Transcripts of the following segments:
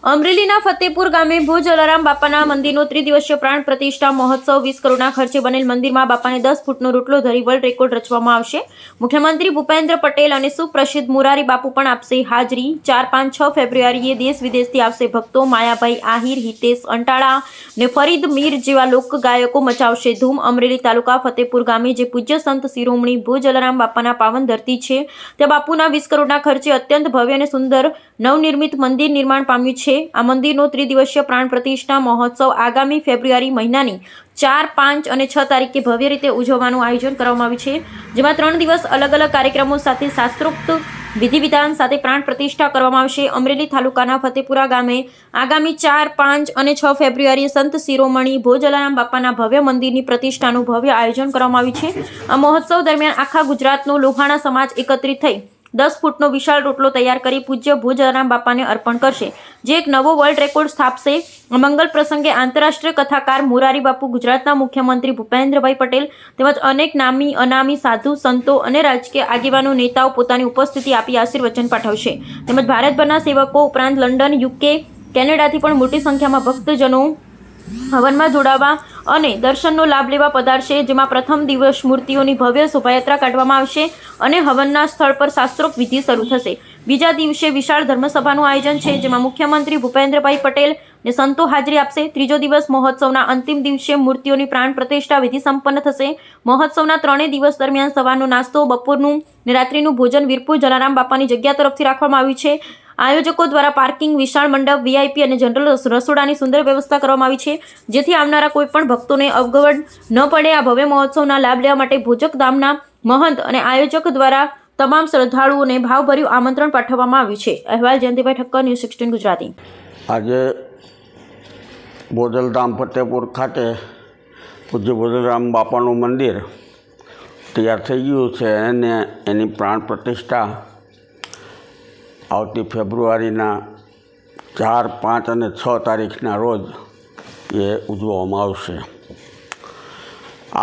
અમરેલીના ફતેપુર ગામે ભુજ જલારામ બાપાના મંદિરનો ત્રિદિવસીય પ્રાણ પ્રતિષ્ઠા મહોત્સવ 20 કરોડના ખર્ચે બનેલ મંદિરમાં બાપાને 10 ફૂટનો રોટલો ધરી વર્લ્ડ રેકોર્ડ રચવામાં આવશે। મુખ્યમંત્રી ભૂપેન્દ્ર પટેલ અને સુપ્રસિદ્ધ મોરારી બાપુ પણ આપશે હાજરી। 4, 5, 6 ફેબ્રુઆરીએ દેશ વિદેશથી આવશે ભક્તો। માયાભાઈ આહિર, હિતેશ અંટાળા ને ફરીદ મીર જેવા લોક ગાયકો મચાવશે ધૂમ। અમરેલી તાલુકા ફતેપુર ગામે જે પૂજ્ય સંત શિરોમણી ભુજ જલારામ બાપાના પાવન ધરતી છે ત્યાં બાપુના 20 કરોડના ખર્ચે અત્યંત ભવ્ય અને સુંદર નવનિર્મિત મંદિર નિર્માણ પામ્યું છે। આ મંદિરનો ત્રિદિવસીય પ્રાણ પ્રતિષ્ઠા મહોત્સવ આગામી ફેબ્રુઆરી મહિનાની 4, 5 અને 6 તારીખે ભવ્ય રીતે ઉજવવાનું આયોજન કરવામાં આવ્યું છે, જેમાં 3 દિવસ અલગ અલગ કાર્યક્રમો સાથે શાસ્ત્રોક્ત વિધિ વિધાન સાથે પ્રાણ પ્રતિષ્ઠા કરવામાં આવશે। અમરેલી તાલુકાના ફતેપુરા ગામે આગામી 4, 5 અને 6 ફેબ્રુઆરીએ સંત શિરોમણી ભુજ જલારામ બાપાના ભવ્ય મંદિરની પ્રતિષ્ઠાનું ભવ્ય આયોજન કરવામાં આવ્યું છે। આ મહોત્સવ દરમિયાન આખા ગુજરાતનો લોહાણા સમાજ એકત્રિત થઈ 10 ફૂટનો વિશાળ રોટલો તૈયાર કરી પૂજ્ય ભુજ જલારામ બાપાને અર્પણ કરશે, જે એક નવો વર્લ્ડ રેકોર્ડ સ્થાપશે। મંગલ પ્રસંગે આંતરરાષ્ટ્રીય કથાકાર મોરારી બાપુ, ગુજરાતના મુખ્યમંત્રી ભૂપેન્દ્રભાઈ પટેલ તેમજ અનેક નામી અનામી સાધુ સંતો અને રાજકીય આગેવાનો નેતાઓ પોતાની ઉપસ્થિતિ આપી આશીર્વચન પાઠવશે। તેમજ ભારતભરના સેવકો ઉપરાંત લંડન, UK, કેનેડાથી પણ મોટી સંખ્યામાં ભક્તજનો હવનમાં જોડાવા અને દર્શનનો લાભ લેવા પધારશે, જેમાં પ્રથમ દિવસ મૂર્તિઓની ભવ્ય શોભાયાત્રા કાઢવામાં આવશે અને હવનના સ્થળ પર શાસ્ત્રોક્ત વિધિ શરૂ થશે। બીજા દિવસે વિશાળ ધર્મસભાનું આયોજન છે, જેમાં મુખ્યમંત્રી ભૂપેન્દ્રભાઈ પટેલ ને સંતો હાજરી આપશે। ત્રીજો દિવસ મહોત્સવના અંતિમ દિવસે મૂર્તિઓની પ્રાણ પ્રતિષ્ઠા વિધિ સંપન્ન થશે। મહોત્સવના 3 દિવસ દરમિયાન સવારનો નાસ્તો, બપોરનું ને રાત્રિનું ભોજન વીરપુર જલારામ બાપાની જગ્યા તરફથી રાખવામાં આવ્યું છે। આયોજકો દ્વારા પાર્કિંગ, વિશાળ મંડપ, VIP અને જનરલ રસોડાની સુંદર વ્યવસ્થા કરવામાં આવી છે, જેથી આવનારા કોઈ પણ ભક્તોને અવગવડ ન પડે। આ ભવ્ય મહોત્સવના લાભ લેવા માટે ભોજક ધામના મહંત અને આયોજક દ્વારા તમામ શ્રદ્ધાળુઓને ભાવભર્યું આમંત્રણ પાઠવવામાં આવ્યું છે। અહેવાલ જયંતિભાઈ ઠક્કર, ન્યૂઝ 16 ગુજરાતી। આજે બોદલધામ ફતેપુર ખાતે પૂજ્ય બોદલરામ બાપાનું મંદિર તૈયાર થઈ ગયું છે અને એની પ્રાણ પ્રતિષ્ઠા આવતી ફેબ્રુઆરીના 4, 5 અને 6 તારીખના રોજ એ ઉજવવામાં આવશે।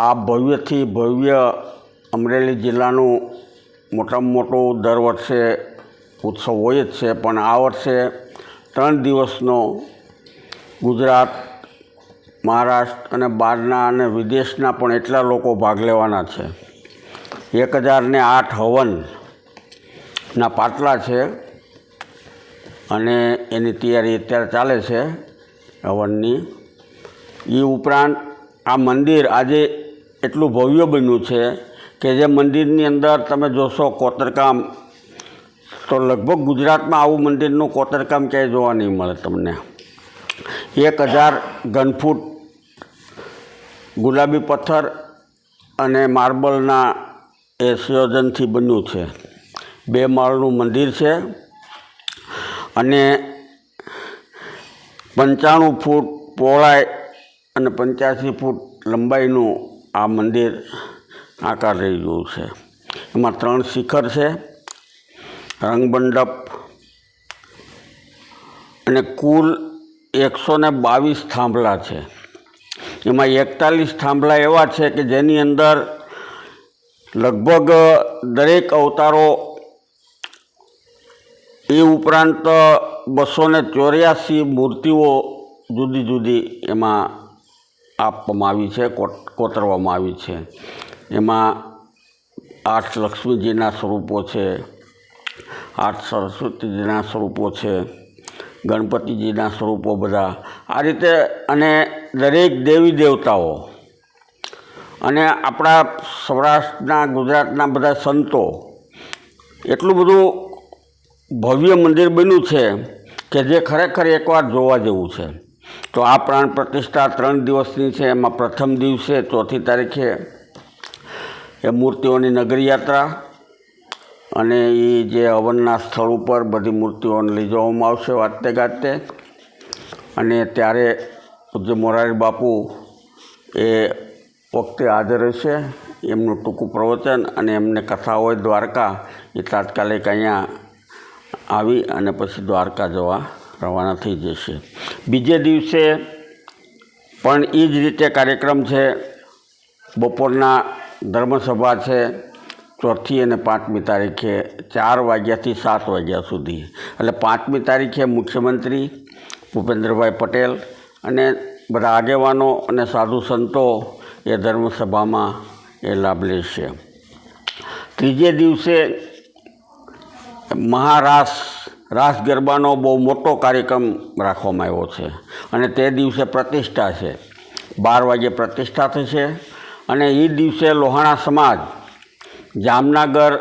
આ ભવ્યથી ભવ્ય અમરેલી જિલ્લાનું મોટામાં મોટું દર વર્ષે ઉત્સવ હોય જ છે, પણ આ વર્ષે 3 દિવસનો ગુજરાત, મહારાષ્ટ્ર અને બહારના અને વિદેશના પણ એટલા લોકો ભાગ લેવાના છે। 1008 હવનના પાટલા છે અને એની તૈયારી અત્યારે ચાલે છે હવનની। એ ઉપરાંત આ મંદિર આજે એટલું ભવ્ય બન્યું છે કે જે મંદિરની અંદર તમે જોશો કોતરકામ, તો લગભગ ગુજરાતમાં આવું મંદિરનું કોતરકામ ક્યાંય જોવા નહીં મળે તમને। 1000 ઘનફૂટ ગુલાબી પથ્થર અને માર્બલના એ સંયોજનથી બન્યું છે। 2 માળનું મંદિર છે અને 95 ફૂટ પહોળાઈ અને 85 ફૂટ લંબાઈનું આ મંદિર આકાર રહી ગયું છે। એમાં 3 શિખર છે, રંગમંડપ અને કુલ 122 થાંભલા છે। એમાં 41 થાંભલા એવા છે કે જેની અંદર લગભગ દરેક અવતારો, એ ઉપરાંત 284 મૂર્તિઓ જુદી જુદી એમાં આપવામાં આવી છે, કોતરવામાં આવી છે। એમાં 8 લક્ષ્મીજીના સ્વરૂપો છે, 8 સરસ્વતીજીના સ્વરૂપો છે, ગણપતિજીના સ્વરૂપો બધા આ રીતે, અને દરેક દેવી દેવતાઓ અને આપણા સૌરાષ્ટ્રના, ગુજરાતના બધા સંતો, એટલું બધું ભવ્ય મંદિર બન્યું છે કે જે ખરેખર એકવાર જોવા જેવું છે। તો આ પ્રાણ પ્રતિષ્ઠા 3 દિવસની છે। એમાં પ્રથમ દિવસે 4મી તારીખે એ મૂર્તિઓની નગરી યાત્રા અને એ જે હવનના સ્થળ ઉપર બધી મૂર્તિઓને લઈ જવામાં આવશે વાતે ગાતે, અને ત્યારે પૂજ્ય મોરારી બાપુ એ વખતે હાજર રહેશે। એમનું ટૂંકું પ્રવચન અને એમને કથા હોય દ્વારકા, એ તાત્કાલિક અહીંયા આવી અને પછી દ્વારકા જવા રવાના થઈ જશે। બીજે દિવસે પણ એ જ રીતે કાર્યક્રમ છે। બપોરના ધર્મસભા છે 4મી અને 5મી તારીખે 4 વાગ્યાથી 7 વાગ્યા સુધી। એટલે 5મી તારીખે મુખ્યમંત્રી ભૂપેન્દ્રભાઈ પટેલ અને બધા આગેવાનો અને સાધુ સંતો એ ધર્મસભામાં એ લાભ લેશે. ત્રીજે દિવસે રાસ ગરબાનો બહુ મોટો કાર્યક્રમ રાખવામાં આવ્યો છે અને તે દિવસે પ્રતિષ્ઠા છે. 12 વાગે પ્રતિષ્ઠા થશે અને એ દિવસે લોહાણા સમાજ જામનગર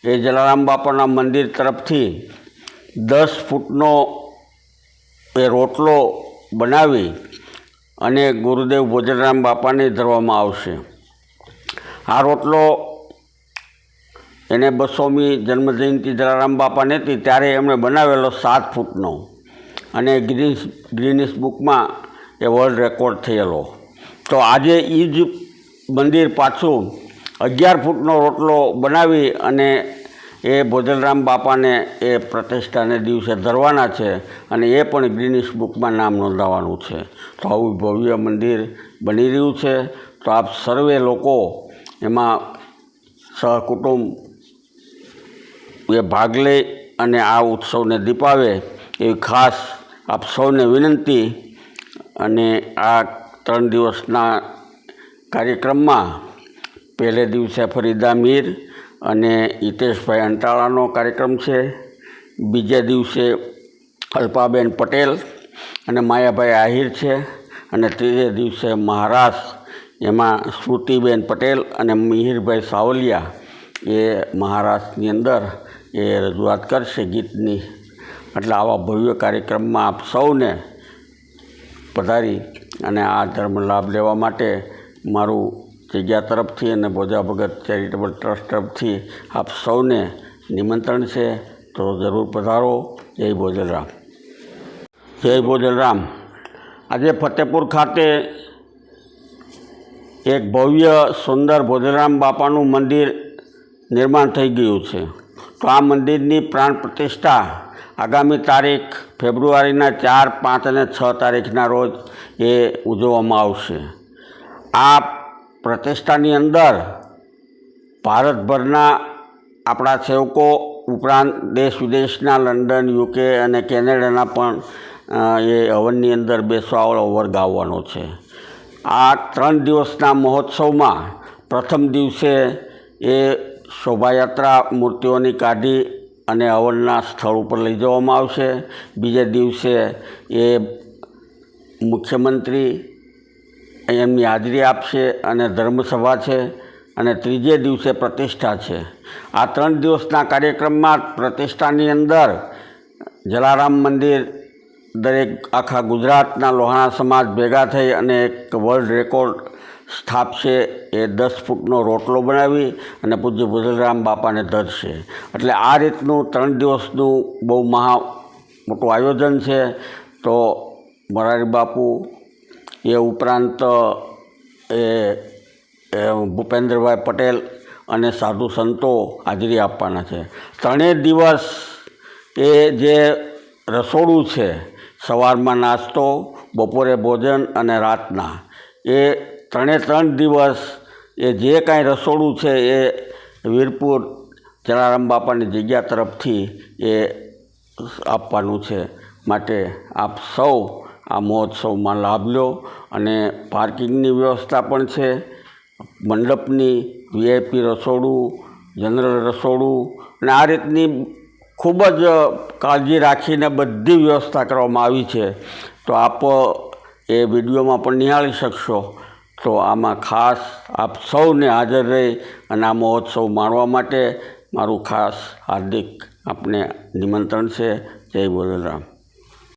એ જલારામ બાપાના મંદિર તરફથી 10 ફૂટનો એ રોટલો બનાવી અને ગુરુદેવ ભોજરામ બાપાને ધરવામાં આવશે. આ રોટલો એને 200મી જન્મજયંતિ જલારામ બાપાની હતી ત્યારે એમણે બનાવેલો 7 ફૂટનો અને ગિનિસ બુકમાં એ વર્લ્ડ રેકોર્ડ થયેલો. તો આજે એ જ મંદિર પાછું 11 ફૂટનો રોટલો બનાવી અને એ ભોજરામ બાપાને એ પ્રતિષ્ઠાને દિવસે ધરવાના છે અને એ પણ ગિનિસ બુકમાં નામ નોંધાવવાનું છે. તો આવું ભવ્ય મંદિર બની રહ્યું છે. તો આપ સર્વે લોકો એમાં સહકુટુંબ એ ભાગ લે અને આ ઉત્સવને દીપાવે એવી ખાસ આપ સૌને વિનંતી. અને આ 3 દિવસના કાર્યક્રમમાં પહેલે દિવસે ફરીદા મીર અને હિતેશભાઈ અંટાળાનો કાર્યક્રમ છે. બીજે દિવસે અલ્પાબેન પટેલ અને માયાભાઈ આહિર છે અને ત્રીજે દિવસે મહારાષ્ટ્ર એમાં સ્મૃતિબેન પટેલ અને મિહિરભાઈ સાવલિયા એ મહારાષ્ટ્રની અંદર એ રજૂઆત કરશે ગીતની. એટલે આવા ભવ્ય કાર્યક્રમમાં આપ સૌને પધારી અને આ ધર્મ લાભ લેવા માટે મારું જગ્યા તરફથી અને ભોજા ભગત ચેરિટેબલ ટ્રસ્ટ તરફથી આપ સૌને નિમંત્રણ છે. તો જરૂર પધારો. જય ભોજરામ. જય ભોજરામ. આજે ફતેપુર ખાતે એક ભવ્ય સુંદર ભોજરામ બાપાનું મંદિર નિર્માણ થઈ ગયું છે. તો આ મંદિરની પ્રાણ પ્રતિષ્ઠા આગામી તારીખ ફેબ્રુઆરીના 4, 5 અને 6 તારીખના રોજ એ ઉજવવામાં આવશે. આ પ્રતિષ્ઠાની અંદર ભારતભરના આપણા સેવકો ઉપરાંત દેશ વિદેશના લંડન, UK અને કેનેડાના પણ એ હવનની અંદર બેસવાવાળો વર્ગ આવવાનો છે. આ 3 દિવસના મહોત્સવમાં પ્રથમ દિવસે એ શોભાયાત્રા મૂર્તિઓની કાઢી અને હવનના સ્થળ ઉપર લઈ જવામાં આવશે. બીજે દિવસે એ મુખ્યમંત્રી એમની હાજરી આપશે અને ધર્મસભા છે અને ત્રીજે દિવસે પ્રતિષ્ઠા છે. આ 3 દિવસના કાર્યક્રમમાં પ્રતિષ્ઠાની અંદર જલારામ મંદિર દરેક આખા ગુજરાતના લોહાણા સમાજ ભેગા થઈ અને એક વર્લ્ડ રેકોર્ડ સ્થાપશે. એ 10 ફૂટનો રોટલો બનાવી અને પૂજ્ય ભોજરામ બાપાને ધરશે. એટલે આ રીતનું 3 દિવસનું બહુ મોટું આયોજન છે. તો મોરારી બાપુ એ ઉપરાંત એ ભૂપેન્દ્રભાઈ પટેલ અને સાધુ સંતો હાજરી આપવાના છે. 3 દિવસ એ જે રસોડું છે, સવારમાં નાસ્તો, બપોરે ભોજન અને રાતના, એ 3 દિવસ એ જે કાંઈ રસોડું છે એ વીરપુર જલારામ બાપાની જગ્યા તરફથી એ આપવાનું છે. માટે આપ સૌ આ મહોત્સવમાં લાભ લો. અને પાર્કિંગની વ્યવસ્થા પણ છે, મંડપની, VIP રસોડું, જનરલ રસોડું અને આ રીતની ખૂબ જ કાળજી રાખીને બધી વ્યવસ્થા કરવામાં આવી છે. તો આપ એ વિડીયોમાં પણ નિહાળી શકશો. તો આમાં ખાસ આપ સૌને હાજર રહી અને આ મહોત્સવ માણવા માટે મારું ખાસ હાર્દિક આપને નિમંત્રણ છે. જય ભોજરામ.